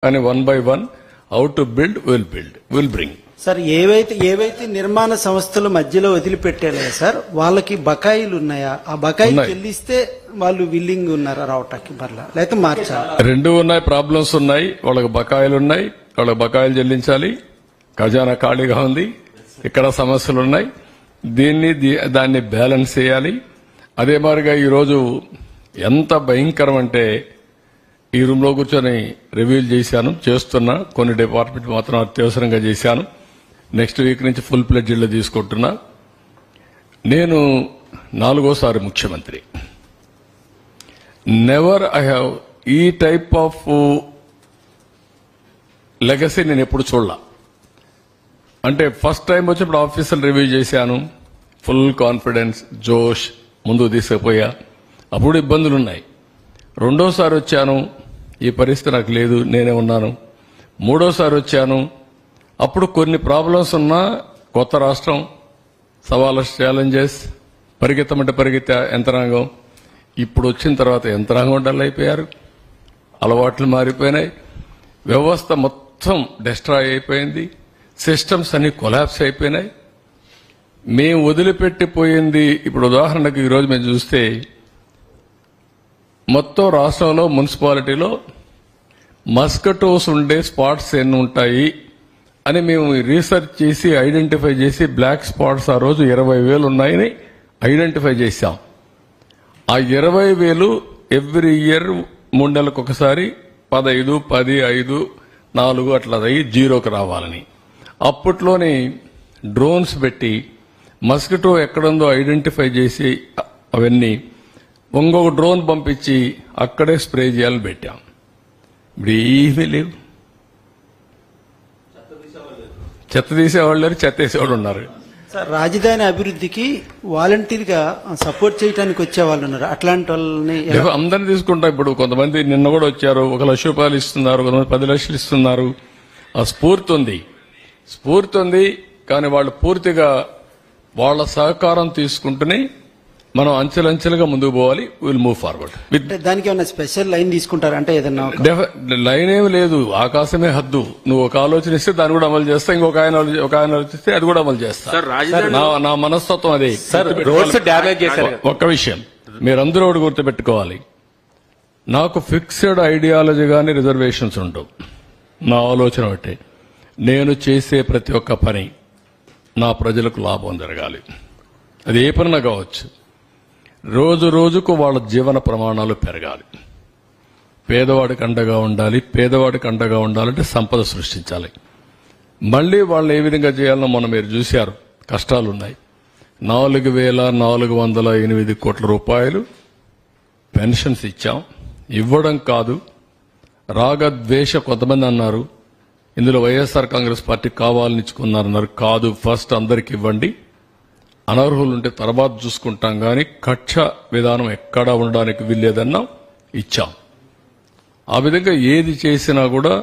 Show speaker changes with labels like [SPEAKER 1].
[SPEAKER 1] and one by one, how to build, will bring.
[SPEAKER 2] Sir ఏవైతే నిర్మాణ సంస్థల మధ్యలో వదిలిపెట్టారో సార్ వాళ్ళకి బకాయిలు ఉన్నాయా? ఆ బకాయి చెల్లిస్తే వాళ్ళు విల్లింగ్ ఉన్నారా రావటానికి మరలా లేకపోతే మార్చాలి?
[SPEAKER 1] రెండు ఉన్నాయి, ప్రాబ్లమ్స్ ఉన్నాయి. వాళ్ళకి బకాయిలు ఉన్నాయి, వాళ్ళకి బకాయిలు చెల్లించాలి. ఖజానా ఖాళీగా ఉంది, ఇక్కడ సమస్యలు ఉన్నాయి. దాన్ని బ్యాలెన్స్ చేయాలి. అదే మాదిరిగా ఈరోజు ఎంత భయంకరం అంటే ఈ రూమ్ లో కూర్చొని రివ్యూలు చేస్తున్నా. కొన్ని డిపార్ట్మెంట్ మాత్రం అత్యవసరంగా చేశాను. నెక్స్ట్ వీక్ నుంచి ఫుల్ ప్లెడ్జ్లో తీసుకుంటున్నా. నేను 4వ ముఖ్యమంత్రి. నెవర్ ఐ హ్యావ్ ఈ టైప్ ఆఫ్ లెగసీ నేను ఎప్పుడు చూడలా. అంటే ఫస్ట్ టైం వచ్చినప్పుడు ఆఫీసులు రివ్యూ చేశాను, ఫుల్ కాన్ఫిడెన్స్, జోష్, ముందుకు తీసుకుపోయా. అప్పుడు ఇబ్బందులున్నాయి. రెండోసారి వచ్చాను, ఈ పరిస్థితి నాకు లేదు, నేనే ఉన్నాను. మూడోసారి వచ్చాను, అప్పుడు కొన్ని ప్రాబ్లమ్స్ ఉన్నా, కొత్త రాష్ట్రం, సవాళ్ళ ఛాలెంజెస్, పరిగెత్తమంటే పరిగెత్తే యంత్రాంగం. ఇప్పుడు వచ్చిన తర్వాత యంత్రాంగం డల్ అయిపోయారు, అలవాట్లు మారిపోయినాయి, వ్యవస్థ మొత్తం డిస్ట్రాయ్ అయిపోయింది, సిస్టమ్స్ అన్ని కొలాప్స్ అయిపోయినాయి. మేము వదిలిపెట్టిపోయింది. ఇప్పుడు ఉదాహరణకు ఈరోజు మేము చూస్తే మొత్తం రాష్ట్రంలో మున్సిపాలిటీలో మస్కిటోస్ ఉండే స్పాట్స్ ఎన్ని ఉంటాయి అని మేము రీసెర్చ్ చేసి ఐడెంటిఫై చేసి బ్లాక్ స్పాట్స్ ఆ రోజు 20,000 ఉన్నాయని ఐడెంటిఫై చేశాం. ఆ 20,000 ఎవ్రీ ఇయర్ 3 నెలలకు ఒకసారి 15, 10, 5, 4 అట్లా అయ్యి జీరోకి రావాలని అప్పట్లోనే డ్రోన్స్ పెట్టి మస్కిటో ఎక్కడుందో ఐడెంటిఫై చేసి అవన్నీ ఇంకొక డ్రోన్ పంపించి అక్కడే స్ప్రే చేయాలని పెట్టాం. ఇప్పుడు ఏమీ లేవు. చెత్త తీసేవాళ్ళు లేరు, చెత్త వేసేవాళ్ళు ఉన్నారు.
[SPEAKER 2] సార్ రాజధాని అభివృద్ధికి వాలంటీర్ గా సపోర్ట్ చేయడానికి వచ్చే వాళ్ళు ఉన్నారు. అట్లాంటి వాళ్ళని
[SPEAKER 1] అందరినీ తీసుకుంటాం. ఇప్పుడు కొంతమంది నిన్న కూడా వచ్చారు, 1 లక్ష రూపాయలు ఇస్తున్నారు, కొంతమంది 10 లక్షలు ఇస్తున్నారు. ఆ స్ఫూర్తి ఉంది. కానీ వాళ్ళు పూర్తిగా వాళ్ళ సహకారం తీసుకుంటూనే మనం అంచెలంచెలుగా ముందుకు పోవాలి. Will move forward.
[SPEAKER 2] దానికి ఏమైనా స్పెషల్ లైన్ తీసుకుంటారు అంటే ఏదన్నా
[SPEAKER 1] లైన్ ఏమి లేదు, ఆకాశమే హద్దు. నువ్వు ఒక ఆలోచన ఇస్తే దాన్ని కూడా అమలు చేస్తా, ఒక ఆయన ఆలోచిస్తే అది కూడా అమలు చేస్తా. నా మనస్తత్వం అదే. ఒక్క విషయం మీరందరూ ఒకటి గుర్తుపెట్టుకోవాలి, నాకు ఫిక్స్డ్ ఐడియాలజీ గానీ రిజర్వేషన్స్ ఉండవు. నా ఆలోచన ఒకటే, నేను చేసే ప్రతి ఒక్క పని నా ప్రజలకు లాభం జరగాలి. అది ఏ పనినా కావచ్చు. రోజు రోజుకు వాళ్ళ జీవన ప్రమాణాలు పెరగాలి. పేదవాడికి అండగా ఉండాలంటే సంపద సృష్టించాలి. మళ్లీ వాళ్ళు ఏ విధంగా చేయాలనో మనం మీరు చూశారు. కష్టాలున్నాయి. 4,408 కోట్ల రూపాయలు పెన్షన్స్ ఇచ్చాం. ఇవ్వడం కాదు, రాగద్వేష కొంతమంది అన్నారు, ఇందులో వైఎస్ఆర్ కాంగ్రెస్ పార్టీ కావాలని ఇచ్చుకున్నారన్నారు. కాదు, ఫస్ట్ అందరికి ఇవ్వండి, అనర్హులు ఉంటే తర్వాత చూసుకుంటాం, కానీ కక్ష విధానం ఎక్కడా ఉండడానికి వీల్లేదన్నా ఇచ్చాం. ఆ విధంగా ఏది చేసినా కూడా